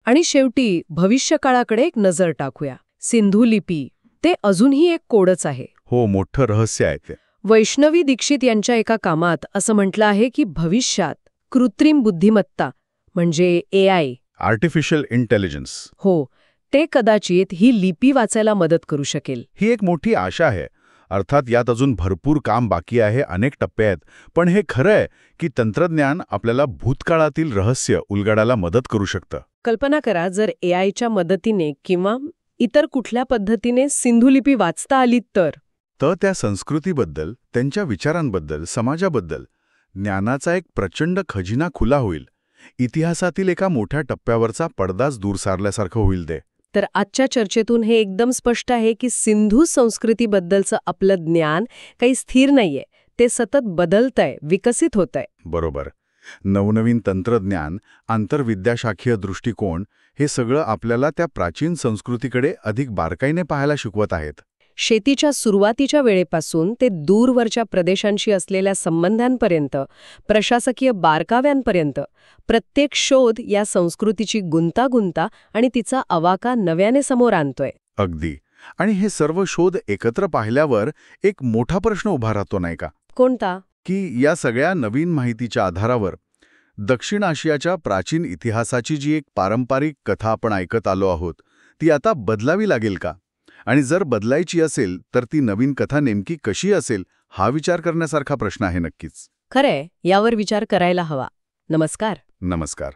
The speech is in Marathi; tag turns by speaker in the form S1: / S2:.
S1: आणि शेवटी भविष्यकाळाकडे एक नजर टाकूया. सिंधू लिपी ते अजूनही एक कोडच आहे.
S2: हो, मोठं रहस्य आहे ते.
S1: वैष्णवी दीक्षित यांच्या एका कामात असं म्हटलं आहे की भविष्यात कृत्रिम बुद्धिमत्ता म्हणजे AI
S2: आर्टिफिशियल इंटेलिजन्स.
S1: हो, ते कदाचित ही लिपी वाचायला मदत करू शकेल.
S2: ही एक मोठी आशा आहे. अर्थात यात अजून भरपूर काम बाकी आहे, अनेक टप्पे आहेत. पण हे खरं आहे की तंत्रज्ञान आपल्याला भूतकाळातील रहस्य उलगडायला मदत करू शकतं.
S1: कल्पना करा, जर AIच्या मदतीने किंवा इतर कुठल्या पद्धतीने सिंधू लिपी वाचता आली तर
S2: त्या संस्कृतीबद्दल, त्यांच्या विचारांबद्दल, समाजाबद्दल ज्ञानाचा एक प्रचंड खजिना खुला होईल. इतिहासातील एका मोठ्या टप्प्यावरचा पडदाच दूर सारल्यासारखं होईल ते.
S1: तर आजच्या चर्चेतून हे एकदम स्पष्ट आहे की सिंधू संस्कृतीबद्दलचं आपलं ज्ञान काही स्थिर नाहीये. ते सतत बदलतंय, विकसित होतंय.
S2: बरोबर. नवनवीन तंत्रज्ञान, आंतरविद्याशाखीय दृष्टिकोन हे सगळं आपल्याला त्या प्राचीन संस्कृतीकडे अधिक बारकाईने पाहायला शिकवत आहेत.
S1: शेतीच्या सुरुवातीच्या वेळेपासून ते दूरवरच्या प्रदेशांशी असलेल्या संबंधांपर्यंत, प्रशासकीय बारकाव्यांपर्यंत प्रत्येक शोध या संस्कृतीची गुंतागुंता आणि तिचा अवाका नव्याने समोर आणतोय.
S2: अगदी. आणि हे सर्व शोध एकत्र पाहिल्यावर एक मोठा प्रश्न उभा राहतो, नाही का?
S1: कोणता?
S2: की या सगळ्या नवीन माहितीच्या आधारावर दक्षिण आशियाच्या प्राचीन इतिहासाची जी एक पारंपरिक कथा आपण ऐकत आलो आहोत, ती आता बदलावी लागेल का? आणि जर बदलायची असेल तर ती नवीन कथा नेमकी कशी असेल, हा विचार करण्यासारखा प्रश्न आहे नक्कीच.
S1: खरंय, यावर विचार करायला हवा. नमस्कार.
S2: नमस्कार.